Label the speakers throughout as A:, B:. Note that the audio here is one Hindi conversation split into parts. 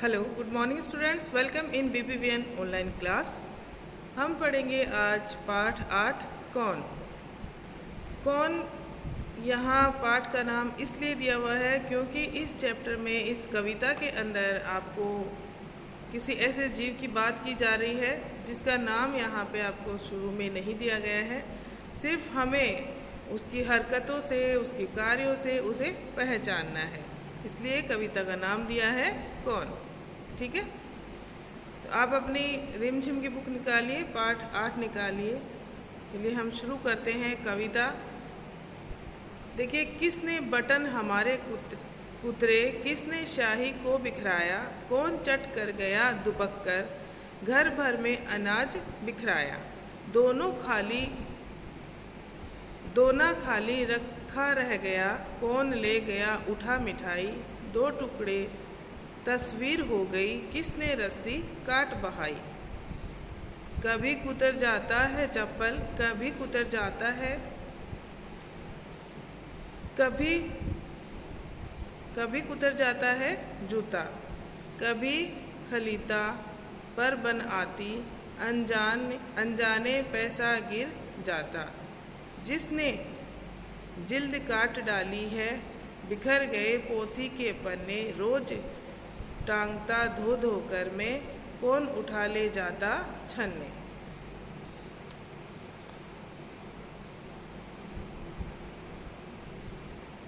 A: Hello, good morning students. Welcome in BPVN online class. हम पढ़ेंगे आज पाठ 8 कौन। कौन यहाँ पाठ का नाम इसलिए दिया हुआ है क्योंकि इस चैप्टर में, इस कविता के अंदर आपको किसी ऐसे जीव की बात की जा रही है जिसका नाम यहाँ पे आपको शुरू में नहीं दिया गया है। सिर्फ हमें उसकी हरकतों से, उसके कार्यों से उसे पहचानना है, इसलिए कविता का नाम दिया है कौन। ठीक है, तो आप अपनी रिमझिम की बुक निकालिए, पाठ 8 निकालिए। चलिए हम शुरू करते हैं कविता। देखिए, किसने बटन हमारे कुतरे, किसने शाही को बिखराया, कौन चट कर गया दुबक कर, घर भर में अनाज बिखराया, दोना खाली रखा रह गया, कौन ले गया उठा मिठाई, दो टुकड़े तस्वीर हो गई, किसने रस्सी काट बहाई। कभी कुतर जाता है चप्पल, कभी कुतर जाता है, कभी कुतर जाता है जूता, कभी खलीता पर बन आती, अनजाने पैसा गिर जाता, जिसने जिल्द काट डाली है, बिखर गए पोथी के पन्ने, रोज टांगता धो धो कर में, कौन उठा ले जाता छन्ने।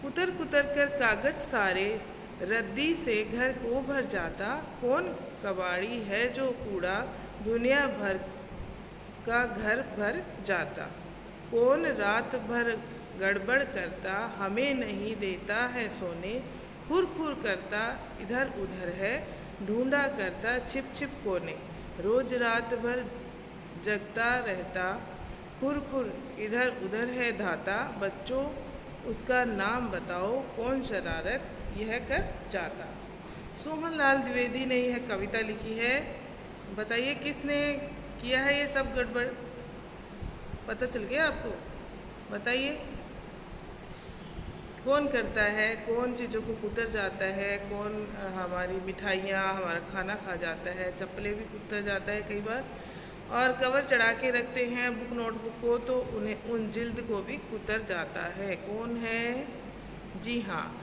A: कुतर कुतर कर कागज सारे, रद्दी से घर को भर जाता, कौन कबाड़ी है जो कूड़ा दुनिया भर का घर भर जाता, कौन रात भर गड़बड़ करता हमें नहीं देता है सोने, खुर खुर करता इधर उधर है ढूंढा करता छिप छिप कोने, रोज रात भर जगता रहता खुर खुर इधर उधर है धाता, बच्चों उसका नाम बताओ कौन शरारत यह कर जाता। सुमन लाल द्विवेदी ने यह कविता लिखी है। बताइए किसने किया है ये सब गड़बड़, पता चल गया आपको? बताइए कौन करता है, कौन चीज़ों को कुतर जाता है, कौन हमारी मिठाइयाँ, हमारा खाना खा जाता है, चप्पलें भी कुतर जाता है कई बार, और कवर चढ़ा के रखते हैं बुक नोटबुक को तो उन्हें उन जिल्द को भी कुतर जाता है। कौन है? जी हाँ,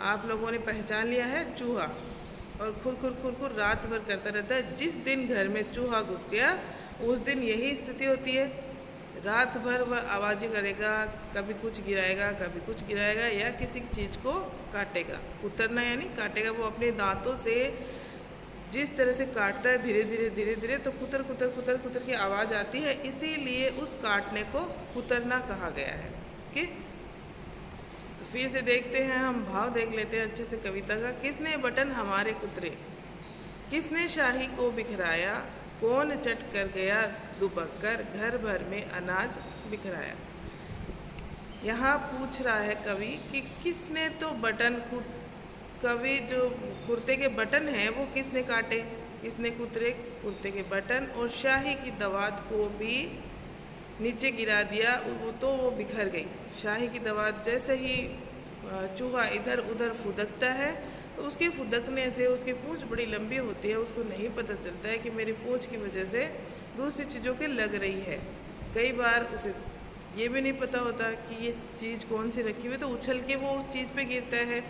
A: आप लोगों ने पहचान लिया है, चूहा। और खुर खुर खुर खुर रात भर करता रहता है। जिस दिन घर में चूहा घुस गया उस दिन यही स्थिति होती है, रात भर वह आवाज़ें करेगा, कभी कुछ गिराएगा, कभी कुछ गिराएगा, या किसी चीज़ को काटेगा। कुतरना यानी काटेगा, वो अपने दांतों से जिस तरह से काटता है धीरे धीरे धीरे धीरे, तो कुतर कुतर कुतर कुतर की आवाज़ आती है, इसीलिए उस काटने को कुतरना कहा गया है। ओके, तो फिर से देखते हैं, हम भाव देख लेते हैं अच्छे से कविता का। किसने बटन हमारे कुतरे, किसने शाही को बिखराया, कौन चट कर गया दुबक कर, घर भर में अनाज बिखराया। यहाँ पूछ रहा है कवि कि किसने तो बटन कवि जो कुर्ते के बटन हैं वो किसने काटे, किसने कुतरे कुर्ते के बटन, और शाही की दवात को भी नीचे गिरा दिया, वो बिखर गई। शाही की दवात जैसे ही चूहा इधर उधर फुदकता है तो उसके फुदकने से उसकी पूंछ बड़ी लंबी होती है, उसको नहीं पता चलता है कि मेरी पूंछ की वजह से दूसरी चीज़ों के लग रही है। कई बार उसे ये भी नहीं पता होता कि ये चीज़ कौन सी रखी हुई, तो उछल के वो उस चीज़ पे गिरता है।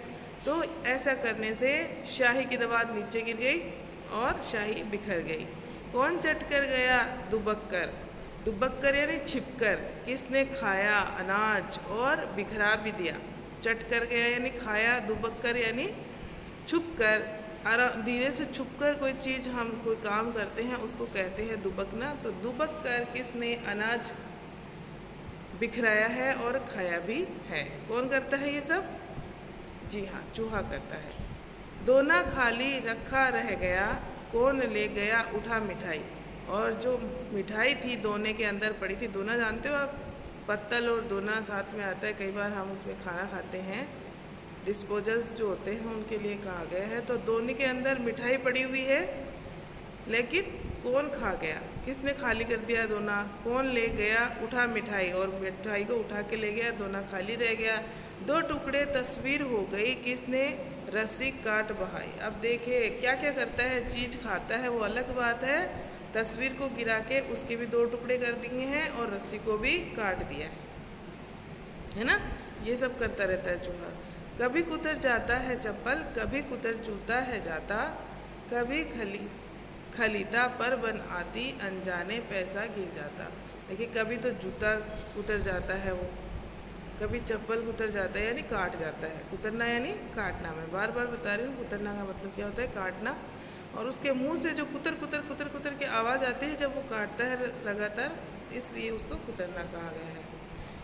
A: तो ऐसा करने से शाही की दवात नीचे गिर गई और शाही बिखर गई। कौन चट कर गया दुबक कर, दुबक कर यानी छिप कर, किसने खाया अनाज और बिखरा भी दिया। चट कर गया यानी खाया, दुबक कर यानी छुप कर, धीरे से छुप कर कोई चीज़ हम कोई काम करते हैं उसको कहते हैं दुबकना। तो दुबक कर किसने अनाज बिखराया है और खाया भी है। कौन करता है ये सब? जी हाँ, चूहा करता है। दोना खाली रखा रह गया, कौन ले गया उठा मिठाई। और जो मिठाई थी दोने के अंदर पड़ी थी, दोना जानते हो आप, पत्तल और दोना साथ में आता है, कई बार हम उसमें खाना खाते हैं, डिस्पोजल्स जो होते हैं उनके लिए कहा गया है। तो दोने के अंदर मिठाई पड़ी हुई है, लेकिन कौन खा गया, किसने खाली कर दिया दोना, कौन ले गया उठा मिठाई, और मिठाई को उठा के ले गया, दोना खाली रह गया। दो टुकड़े तस्वीर हो गई, किसने रस्सी काट बहाई। अब देखिए क्या क्या करता है, चीज़ खाता है वो अलग बात है, तस्वीर को गिरा के उसके भी 2 टुकड़े कर दिए हैं और रस्सी को भी काट दिया है ना। ये सब करता रहता है चूहा। कभी कुतर जाता है चप्पल, कभी कुतर जूता है जाता, कभी खलीता पर बन आती, अनजाने पैसा गिर जाता। देखिए कभी तो जूता कुतर जाता है वो, कभी चप्पल कुतर जाता है, यानी काट जाता है। कुतरना यानी काटना, मैं बार बार बता रही हूँ, कुतरना का मतलब क्या होता है, काटना। और उसके मुंह से जो कुतर कुतर कुतर कुतर की आवाज़ आती है जब वो काटता है लगातार, इसलिए उसको कुतरना कहा गया है।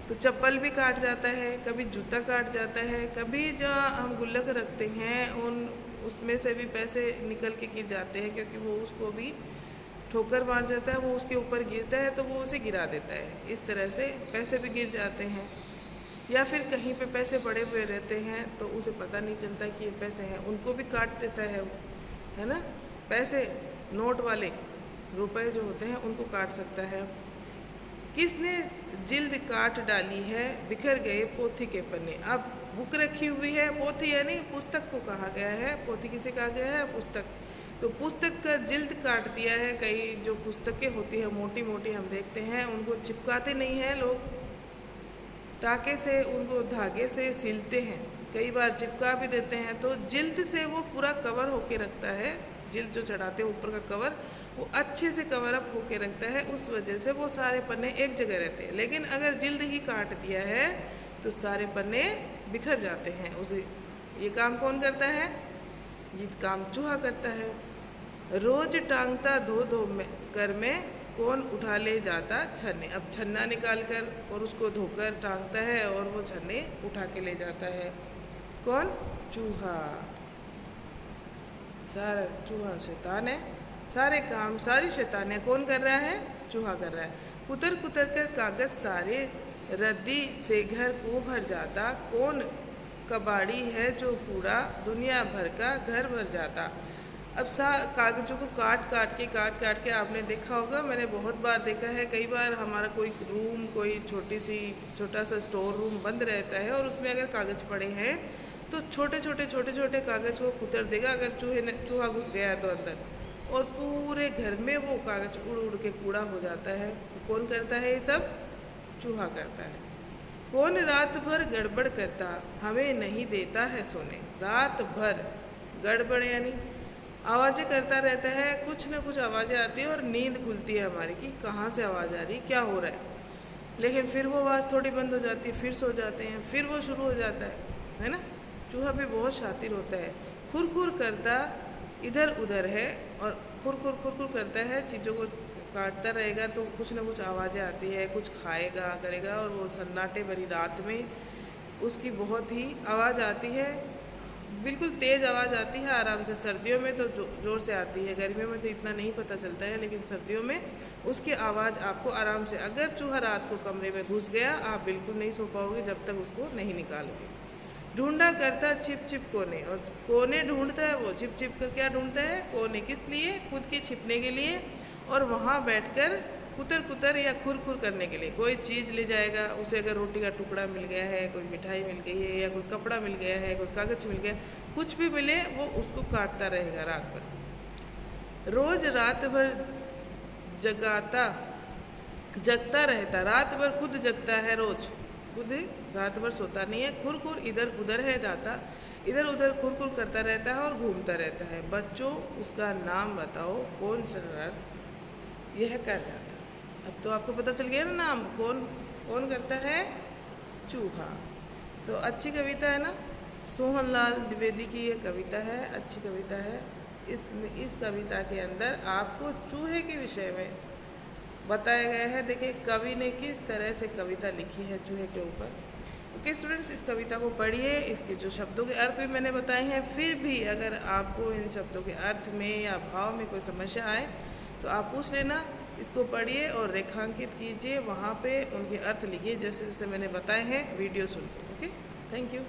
A: तो चप्पल भी काट जाता है, कभी जूता काट जाता है, कभी जहाँ हम गुल्लक रखते हैं उसमें से भी पैसे निकल के गिर जाते हैं, क्योंकि वो उसको भी ठोकर मार जाता है, वो उसके ऊपर गिरता है तो वो उसे गिरा देता है। इस तरह से पैसे भी गिर जाते हैं। या फिर कहीं पे पैसे पड़े हुए रहते हैं तो उसे पता नहीं चलता कि ये पैसे हैं, उनको भी काट देता है वो, है ना। पैसे नोट वाले रुपए जो होते हैं उनको काट सकता है। किसने जिल्द काट डाली है, बिखर गए पोथी के पन्ने। अब बुक रखी हुई है, पोथी यानी पुस्तक को कहा गया है, पोथी किसे कहा गया है, पुस्तक। तो पुस्तक का जिल्द काट दिया है। कई जो पुस्तकें होती है मोटी मोटी हम देखते हैं, उनको चिपकाते नहीं हैं लोग, टाके से उनको धागे से सिलते हैं, कई बार चिपका भी देते हैं। तो जिल्द से वो पूरा कवर होके रखता है, जिल्द जो चढ़ाते हैं ऊपर का कवर, वो अच्छे से कवर अप होके रखता है, उस वजह से वो सारे पन्ने एक जगह रहते हैं। लेकिन अगर जिल्द ही काट दिया है तो सारे पन्ने बिखर जाते हैं। उसे ये काम कौन करता है, ये काम चूहा करता है। रोज टांगता धो धो में कर में, कौन उठा ले जाता छन्ने। अब छन्ना निकाल कर और उसको धोकर टांगता है और वो छन्ने उठा के ले जाता है, कौन, चूहा। सारा चूहा शैतान है, सारे काम सारी शैतानियाँ कौन कर रहा है, चूहा कर रहा है। कुतर कुतर कर कागज सारे, रद्दी से घर को भर जाता, कौन कबाड़ी है जो कूड़ा दुनिया भर का घर भर जाता। अब कागज़ों को काट काट के आपने देखा होगा, मैंने बहुत बार देखा है। कई बार हमारा कोई रूम, कोई छोटा सा स्टोर रूम बंद रहता है और उसमें अगर कागज़ पड़े हैं तो छोटे छोटे कागज़ को कुतर देगा अगर चूहा घुस गया तो अंदर, और पूरे घर में वो कागज़ उड़ उड़ के कूड़ा हो जाता है। तो कौन करता है ये सब, चूहा करता है। कौन रात भर गड़बड़ करता, हमें नहीं देता है सोने। रात भर गड़बड़ यानी आवाज़ें करता रहता है, कुछ ना कुछ आवाज़ें आती है और नींद खुलती है हमारी कि कहाँ से आवाज़ आ रही, क्या हो रहा है। लेकिन फिर वो आवाज़ थोड़ी बंद हो जाती है, फिर सो जाते हैं, फिर वो शुरू हो जाता है ना। चूहा भी बहुत शातिर होता है। खुर खुर करता इधर उधर है, और खुर खुर करता है, चीज़ों को काटता रहेगा तो कुछ ना कुछ आवाज़ें आती है, कुछ खाएगा करेगा, और वो सन्नाटे भरी रात में उसकी बहुत ही आवाज़ आती है, बिल्कुल तेज़ आवाज़ आती है आराम से। सर्दियों में तो ज़ोर से आती है, गर्मियों में तो इतना नहीं पता चलता है, लेकिन सर्दियों में उसकी आवाज़ आपको आराम से। अगर चूहा रात को कमरे में घुस गया, आप बिल्कुल नहीं सो पाओगे जब तक उसको नहीं निकालोगे। ढूंढा करता छिप छिप कोने, और कोने ढूंढता है वो, छिप छिप कर क्या ढूंढता है, कोने। किस लिए, खुद के छिपने के लिए, और वहाँ बैठकर कुतर या खुर करने के लिए। कोई चीज़ ले जाएगा, उसे अगर रोटी का टुकड़ा मिल गया है, कोई मिठाई मिल गई है, या कोई कपड़ा मिल गया है, कोई कागज़ मिल गया, कुछ भी मिले वो उसको काटता रहेगा रात भर। रोज रात भर जगता रहता, रात भर खुद जगता है, रोज खुद रात भर सोता नहीं है। खुर इधर उधर है दाता, इधर उधर खुर करता रहता है और घूमता रहता है। बच्चों उसका नाम बताओ, कौन शरारत यह कर जाता। अब तो आपको पता चल गया ना नाम, कौन करता है, चूहा। तो अच्छी कविता है ना, सोहनलाल द्विवेदी की ये कविता है, अच्छी कविता है। इस कविता के अंदर आपको चूहे के विषय में बताया गया है। देखिए कवि ने किस तरह से कविता लिखी है चूहे के ऊपर। ओके स्टूडेंट्स, इस कविता को पढ़िए, इसके जो शब्दों के अर्थ भी मैंने बताए हैं। फिर भी अगर आपको इन शब्दों के अर्थ में या भाव में कोई समस्या आए तो आप पूछ लेना। इसको पढ़िए और रेखांकित कीजिए, वहाँ पे उनके अर्थ लिखिए जैसे जैसे मैंने बताए हैं वीडियो सुन के। Okay, thank you.